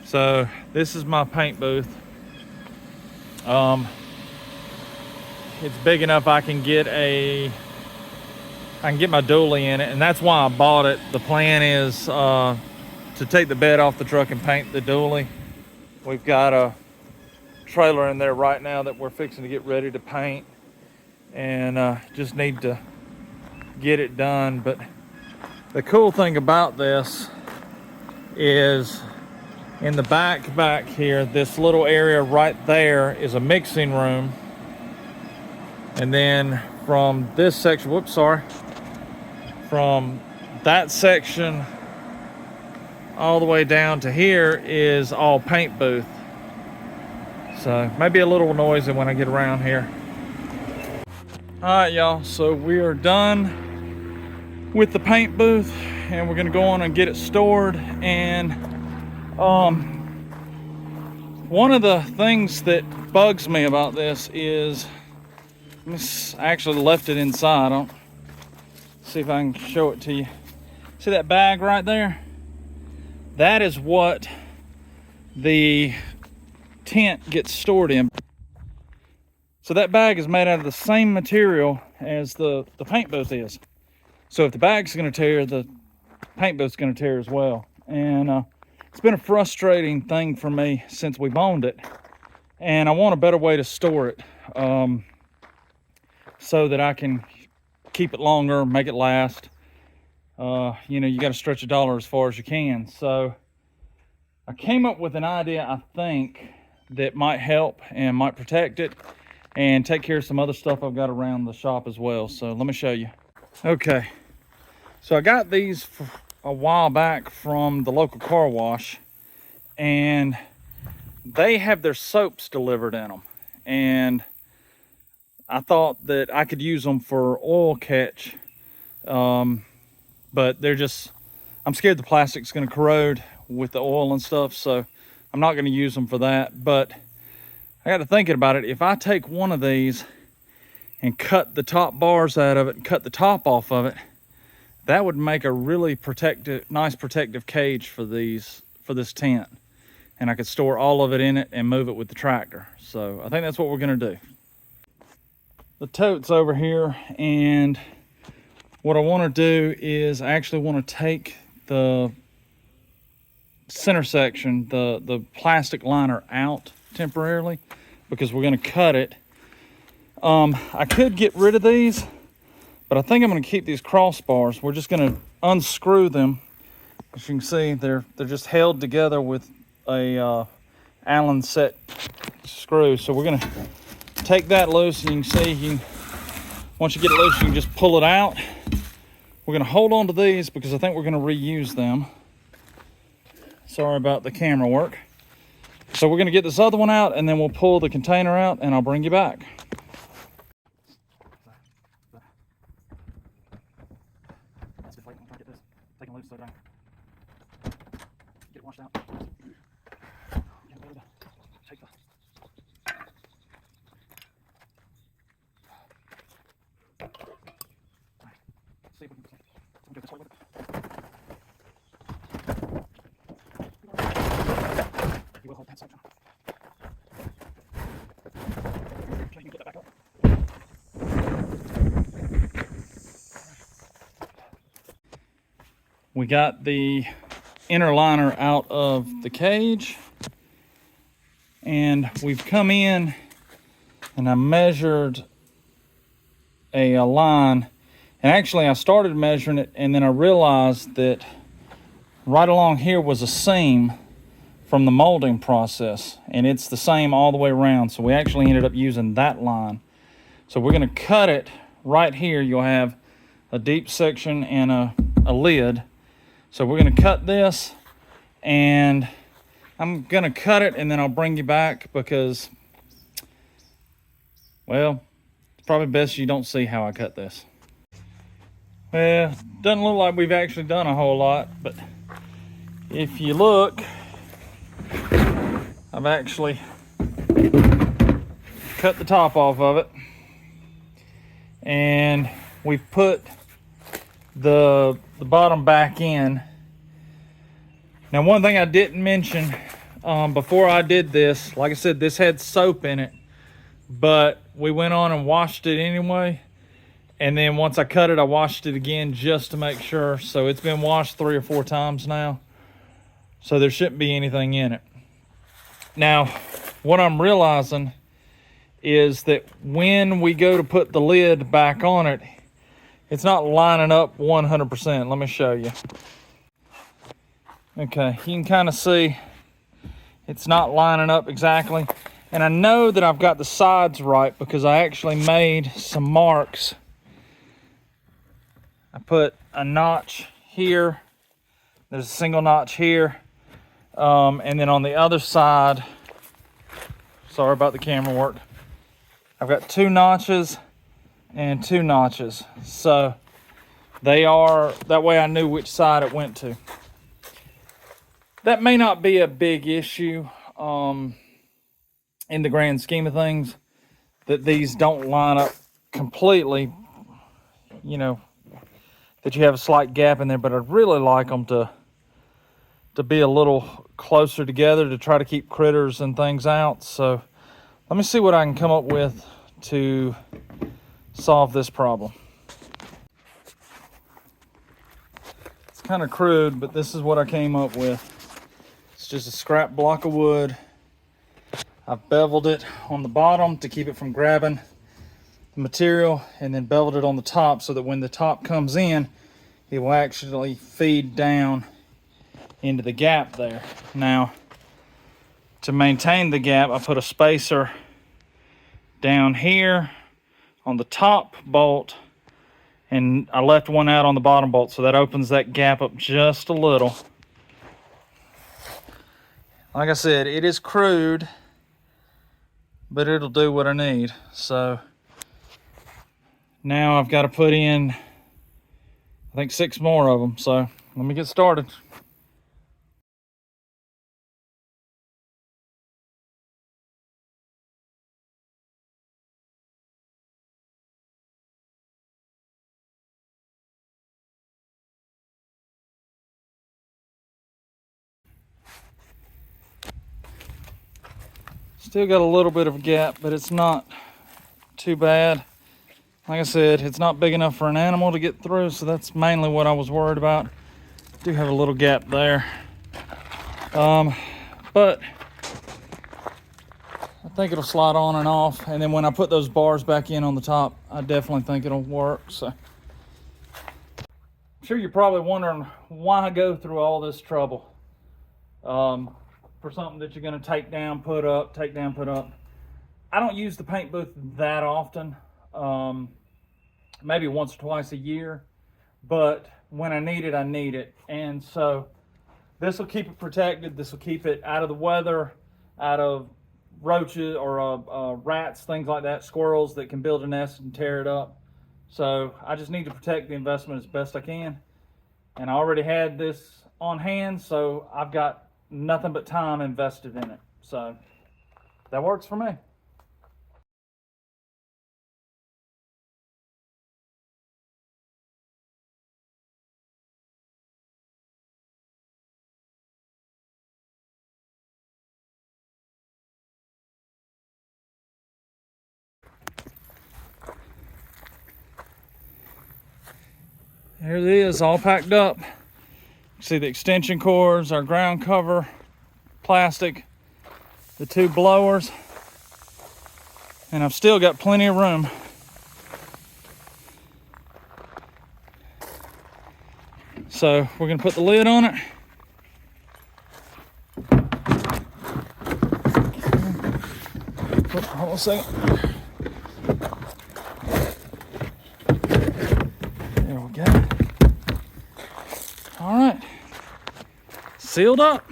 So this is my paint booth. It's big enough I can get my dually in it, and that's why I bought it. The plan is to take the bed off the truck and paint the dually. We've got a trailer in there right now that we're fixing to get ready to paint, and just need to get it done. But the cool thing about this is in the back here, this little area right there is a mixing room. And then from this section, from that section all the way down to here is all paint booth. So maybe a little noisy when I get around here. All right, y'all, so we are done with the paint booth, and we're gonna go on and get it stored. And one of the things that bugs me about this is, I actually left it inside. I'll see if I can show it to you. See that bag right there? That is what the tent gets stored in. So that bag is made out of the same material as the paint booth is. So if the bag's gonna tear, the paint booth's gonna tear as well. And it's been a frustrating thing for me since we've owned it. And I want a better way to store it so that I can keep it longer, make it last. You know, you got to stretch a dollar as far as you can. So I came up with an idea, I think, that might help and might protect it and take care of some other stuff I've got around the shop as well. So let me show you. Okay, so I got these a while back from the local car wash, and they have their soaps delivered in them. And I thought that I could use them for oil catch, but I'm scared the plastic's gonna corrode with the oil and stuff, so I'm not gonna use them for that. But I got to thinking about it. If I take one of these and cut the top bars out of it and cut the top off of it, that would make a really nice protective cage for this tent. And I could store all of it in it and move it with the tractor. So I think that's what we're gonna do. The tote's over here, and what I want to do is I actually want to take the center section, the plastic liner, out temporarily because we're going to cut it. I could get rid of these, but I think I'm going to keep these crossbars. We're just going to unscrew them. As you can see, they're just held together with a Allen set screw. So we're going to take that loose, and you can see, once you get it loose, you can just pull it out. We're going to hold on to these because I think we're going to reuse them. Sorry about the camera work. So we're going to get this other one out, and then we'll pull the container out, and I'll bring you back. Get it washed out. See if we can do this way with it. You will hold that section. Okay, you can put that back up. We got the inner liner out of the cage, and we've come in and I measured a line. And actually I started measuring it, and then I realized that right along here was a seam from the molding process, and it's the same all the way around. So we actually ended up using that line. So we're gonna cut it right here. You'll have a deep section and a lid. So we're gonna cut this, and I'm gonna cut it and then I'll bring you back because, well, it's probably best you don't see how I cut this. Well, doesn't look like we've actually done a whole lot, but if you look, I've actually cut the top off of it, and we've put the bottom back in. Now, one thing I didn't mention before I did this. Like I said, this had soap in it, but we went on and washed it anyway. And then once I cut it, I washed it again just to make sure. So it's been washed 3 or 4 times now. So there shouldn't be anything in it. Now, what I'm realizing is that when we go to put the lid back on it, it's not lining up 100%. Let me show you. Okay, you can kind of see it's not lining up exactly. And I know that I've got the sides right because I actually made some marks. I put a notch here. There's a single notch here. And then on the other side, sorry about the camera work, I've got 2 notches and 2 notches. So they are, that way I knew which side it went to. That may not be a big issue in the grand scheme of things, that these don't line up completely, you know, that you have a slight gap in there, but I'd really like them to be a little closer together to try to keep critters and things out. So let me see what I can come up with to solve this problem. It's kind of crude, but this is what I came up with. It's just a scrap block of wood. I've beveled it on the bottom to keep it from grabbing the material, and then beveled it on the top so that when the top comes in, it will actually feed down into the gap there. Now, to maintain the gap, I put a spacer down here on the top bolt, and I left one out on the bottom bolt, so that opens that gap up just a little. Like I said, it is crude, but it'll do what I need. So now I've got to put in, I think, 6 more of them. So let me get started. Still got a little bit of a gap, but it's not too bad. Like I said, it's not big enough for an animal to get through, so that's mainly what I was worried about. Do have a little gap there. But I think it'll slide on and off, and then when I put those bars back in on the top, I definitely think it'll work. So I'm sure you're probably wondering why I go through all this trouble for something that you're going to take down, put up, take down, put up. I don't use the paint booth that often, maybe once or twice a year, but when I need it. And so this will keep it protected. This will keep it out of the weather, out of roaches or rats, things like that, squirrels that can build a nest and tear it up. So I just need to protect the investment as best I can. And I already had this on hand, so I've got nothing but time invested in it. So that works for me. Here it is, all packed up. See the extension cords, our ground cover, plastic, the 2 blowers, and I've still got plenty of room. So we're gonna put the lid on it. Oh, hold on a second. There we go. All right, sealed up.